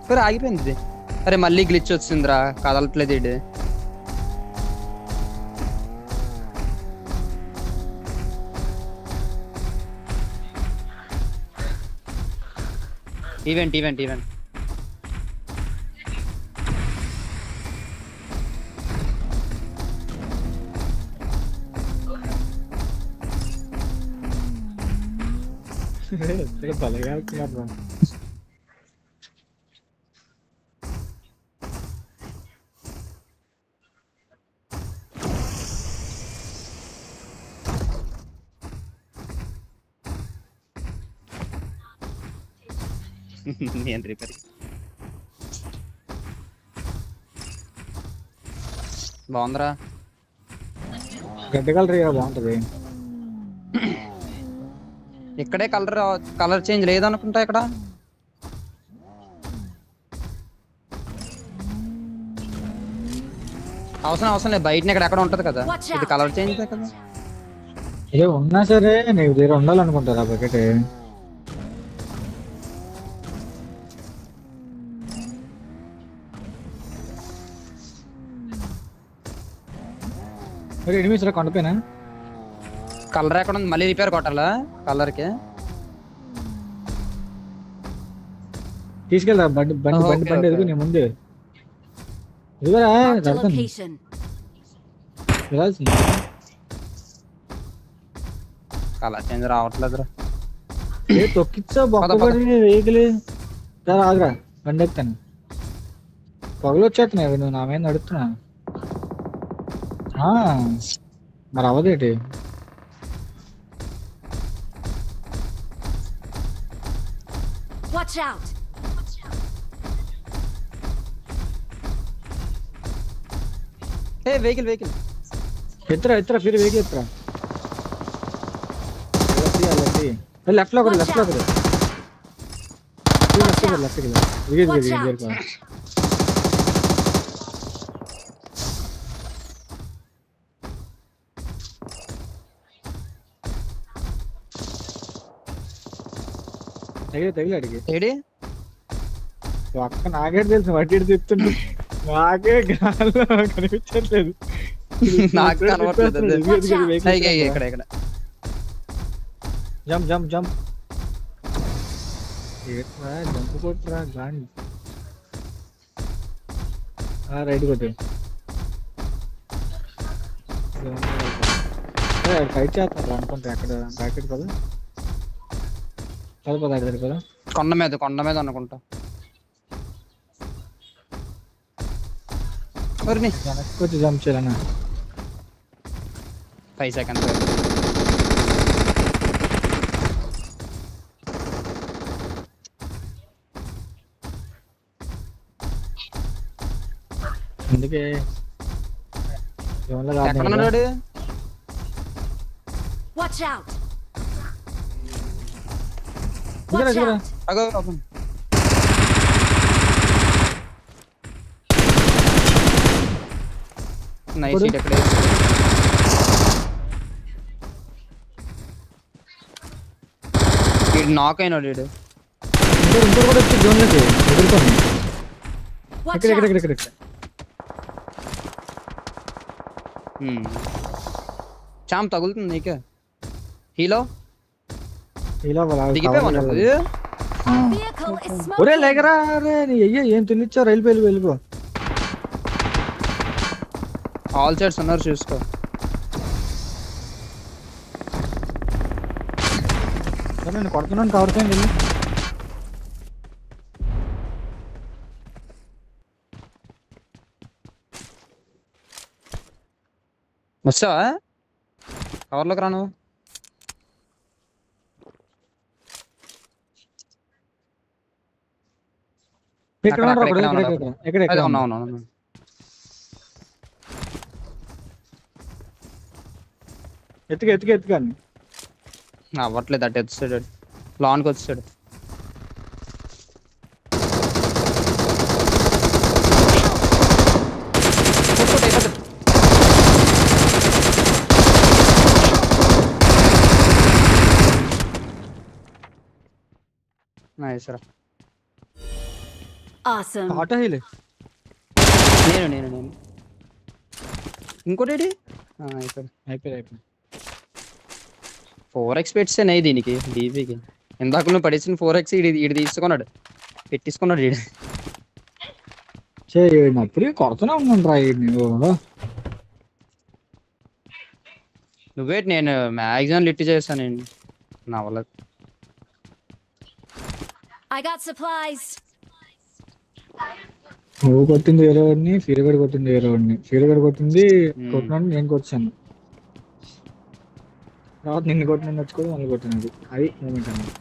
మరి ఆగిపోయింది ఇది. అరే మళ్ళీ గ్లిచ్ వచ్చిందిరా, కదలట్లేదు ఇది. ఈవెంట్ ఈవెంట్ ఈవెంట్ భలేగా అవుతున్నారు. నేను రిపేర్ బాగుందిరా. గడ్డ కలర్ బాగుంటది. ఇక్కడే కలర్ చేంజ్ లేదనుకుంటా ఇక్కడ. అవసరం లేదు, బయట ఇక్కడ ఎక్కడ ఉంటది కదా, ఇది కలర్ చేంజ్ కదా. ఏ ఉన్నా సరే నీకు దగ్గర ఉండాలనుకుంటారా బకెట్? ఎనిమిది కొండపోయినా కలర్ ఎక్కడ ఉంది, మళ్ళీ రిపేర్ కొట్టాలా కలర్ కి? తీసుకెళ్తా బండి బండి బండి బండి ఎదుగు నీ ముందు ఎదుగురా. కలర్ చేంజ్ రావట్లేదురా. ఏ తొక్కిచ్చా బొక్కబడి వెహికల్ రాదురా, బండి ఎక్కుతాను. పొగలు వచ్చేస్తున్నాయి, నువ్వు నా మీద నడుస్తున్నా. మరి అవదేటి? Watch out! Hey, vehicle. ఎత్తరా Phir vehicle ఎత్తరా. Left లో లెఫ్ట్ లో తగిలాడికి ఏడి ఒక్క నాకే తెలుసు, వడ్డీ చెప్తుంటే నాకే గాల్లో కనిపించట్లేదు. నాకు కనబడట్లేదు. ఇక్కడ జంప్ జంప్ జంప్ కొట్టురా గాని. రైట్ కొట్టు. ఫైట్ చేస్తారు అనుకుంటా అక్కడ బ్యాకెట్ కదా. కదా కొండ మీద అనుకుంటా. వచ్చి జంప్ చేయాలన్నా 5 seconds. అందుకే ఎక్కడ ఉన్నాడు? Watch out! అగో నైస్ హిట్. ఎక్కడే వీడు నాక్ అయినాడు. వీడు ఇంకోటి కూడా వచ్చి జోన్లోకి ఎదుర్కొని ఇక్కడ చామ్ తగులుతుంది నీకే. హీలో ఒరే లేకరా. అరే నీ అయ్యా ఏం తినిచ్చావు? రైలు వెళ్ళిపో. ఆల్ సైడ్స్ ఉన్నారు చూసుకో. నేను కొడుతున్నాను కవర్ చేయండి. వస్తావా కవర్లోకి రాను? అవునవును ఎత్తుకాని అవ్వట్లేదు. అటు వచ్చాడు, లాన్కి వచ్చాడు. Awesome. ఆటో హీల్ నేను ఇంకోటి ఇక్కడ అయిపోయింది 4x పెట్టే నై దీనికి డీపీకి ఇందాక నువ్వు పడేసిన 4x ఇడి తీసుకున్నాడు పెట్టించుకున్నాడు ఈడు అప్పుడే కొడుతూనే ఉన్నాను రా నువ్వు నువ్వేటి నేను మ్యాక్సిమం లిట్ చేశాను నేను నా వల్ల I got supplies. నువ్వు కొట్టింది వేరే వాడిని ఫీరగడ్ కొట్టింది వేరే వాడిని ఫీరగడ్ కొట్టింది కొట్టినాడు నేను కొట్టాను తర్వాత నిన్ను కొట్టిన నచ్చుకోవడం మళ్ళీ కొట్టినది అది మూమెంట్ అన్నది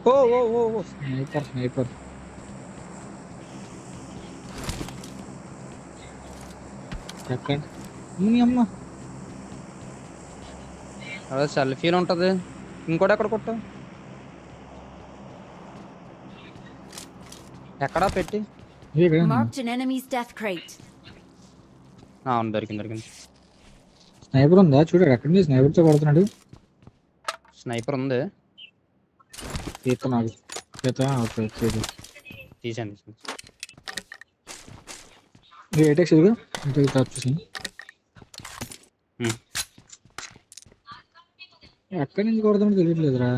ఓ స్నైపర్ ఎక్కడ నీ అమ్మ అదే సెల్ఫీలో ఉంటది ఇంకోటి ఎక్కడ కొట్టు ఎక్కడా పెట్టి ఇది ఎక్కడ ఉంది? Marked an enemy's death crate. అవును దొరికింది స్నైపర్ ఉందా చూడు ఎక్కడి నుంచి స్నైపర్ తో కొడుతున్నాడు స్నైపర్ ఉంది ఈత నాకు ఈత ఓకే తీసాను ఇది ఏటెక్స్ ఇదిగో ఇంటికి టాప్ చూసాను ఎక్కడి నుంచి కొడుతున్నాడు తెలియట్లేదురా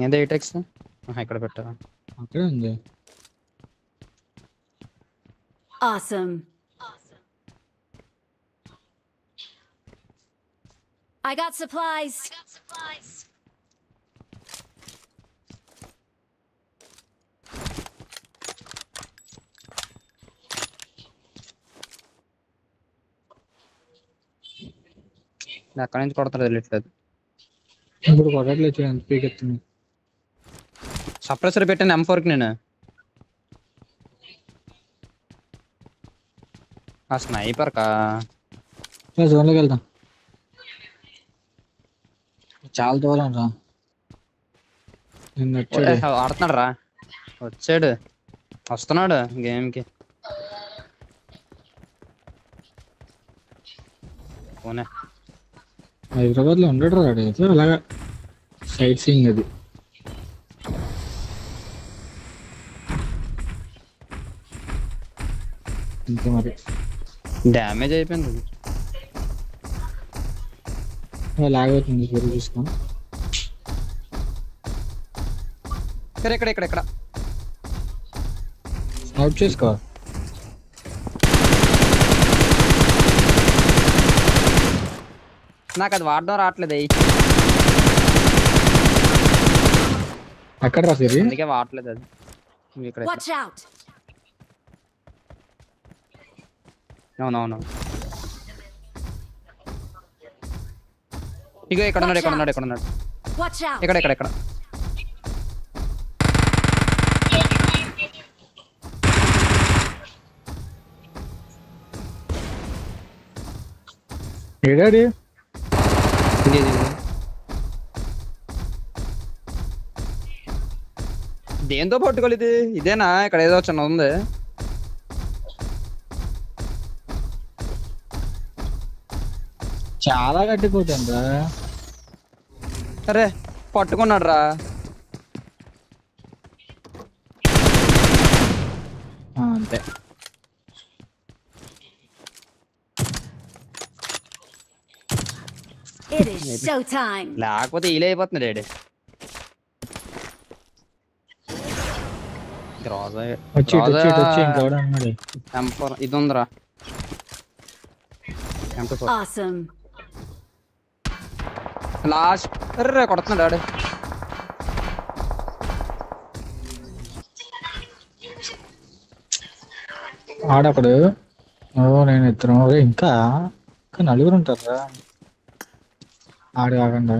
ఏదో ఎయిటెక్స్ ఇక్కడ పెట్టారా అక్కడే ఉంది Awesome. I got supplies. ఎక్కడి నుంచి కొడతారు తెలియట్లేదు ఇప్పుడు కొట్టట్లేదు చూడు ఎంత పీకెత్తుంది సప్రెసర్ పెట్టాను M4కి నేను ఆ స్నైపర్ కా జోన్లోకి వెళ్దాం చాలా దూరం రా నిన్న వచ్చాడు ఆడుతున్నాడు రా వచ్చాడు వస్తున్నాడు గేమ్కి పోనే హైదరాబాద్ లో ఉండడు రా అయితే అలాగా సైట్ సీయింగ్ అది ఇంకే మరి డ్యామేజ్ అయిపోయింది లాగవుతుంది చూసుకో ఇక్కడ అవుట్ చేసుకో నాకు అది వాడడం రావట్లేదు ఎక్కడ రా సిరి అందుకే వాడట్లేదు అది ఇక్కడ Watch out. అవునవును ఇగో ఇక్కడ ఉన్నాడు Watch out. ఇక్కడ ఏడాడి ఇది. దేంతో పట్టుకోలేదు ఇది ఇదేనా ఇక్కడ ఏదో చిన్న ఉంది చాలా గట్టిపోతుంది రా అరే పట్టుకున్నాడు రా అంతే It is showtime. లేకపోతే ఇలా అయిపోతుంది డాడీ వచ్చి ఇంకోడ అన్నాడు M4 ఇది ఉందిరా M4 Awesome. లాస్ట్ అర్రే కొడుతున్నాడు డాడీ ఆడప్పుడు నేను ఇద్దరు ఇంకా నలుగురు ఉంటారా ఆడు కాకుండా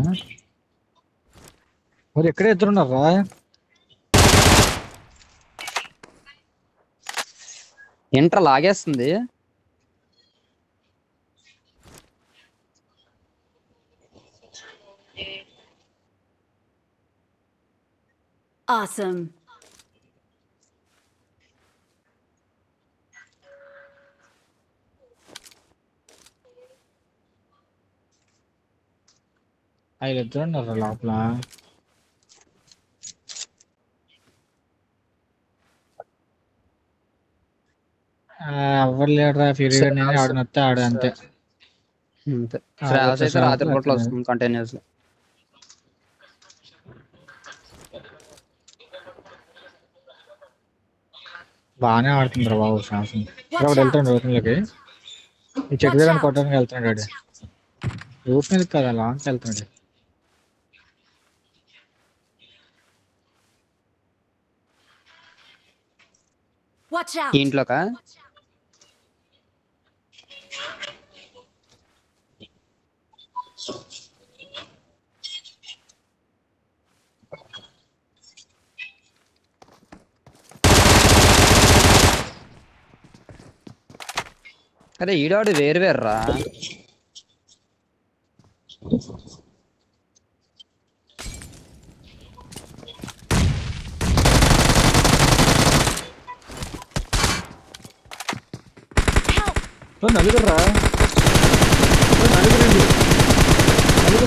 మరి ఎక్కడే ఇద్దరు ఉన్నారా ఎంటర్ లాగేస్తుంది Awesome. వీళ్ళిద్దరు ఉన్నారా లోపల ఎవరు లేడరా ఫిరిగా నేను ఆడనొస్తే ఆడ అంతే. అంతే. శ్రావస్ అయితే రాత్రి పూటలు వస్తుంది కంటిన్యూస్. బాగానే ఆడుతుండ్రా బాబు శ్వాసం. ఇప్పుడు వెళ్తాడు రూఫ్లోకి. ఈ చెట్టు దగ్గర కొట్టడానికి వెళ్తున్నాడు. రూఫ్ మీద కదా లాంగ్ వెళ్తున్నాడు. Watch out! ఇంట్లోకా అరే ఈడాడు వేరు వేర్రా.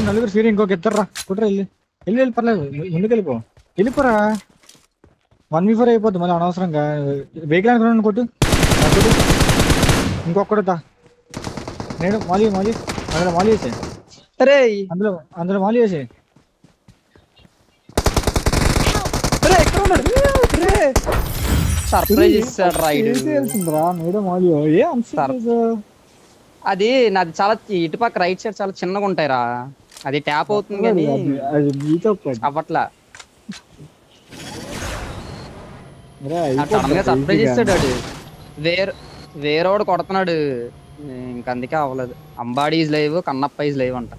నలుగురు ఫీర్ ఇంకొక ఇద్దరు రా కుట్రా వెళ్ళి పర్లేదు ముందుకు వెళ్ళిపోరా. 1v4 అయిపోద్ది మళ్ళీ అనవసరంగా. వెహికల్ అనుకున్నాను కొట్టు ఇంకొకడు దా. నేను మాలి అందులో మాలి వేసే. అరే అందులో మాలి వేసే. సర్ప్రైజ్ ఇస్తాడు రైడ్. మేడం మాలి అది నాది చాలా ఇటుపక్క రైట్ సైడ్ చాలా చిన్నగా ఉంటాయిరా. అది ట్యాప్ అవుతుంది కానీ అవ్వట్లా. సడన్ గా సర్ప్రైజ్ ఇస్తాడు వాడు. వేరేవాడు కొడుతున్నాడు ఇంక అందుకే అవ్వలేదు. Ambadi is live, Kannappa is live అంట.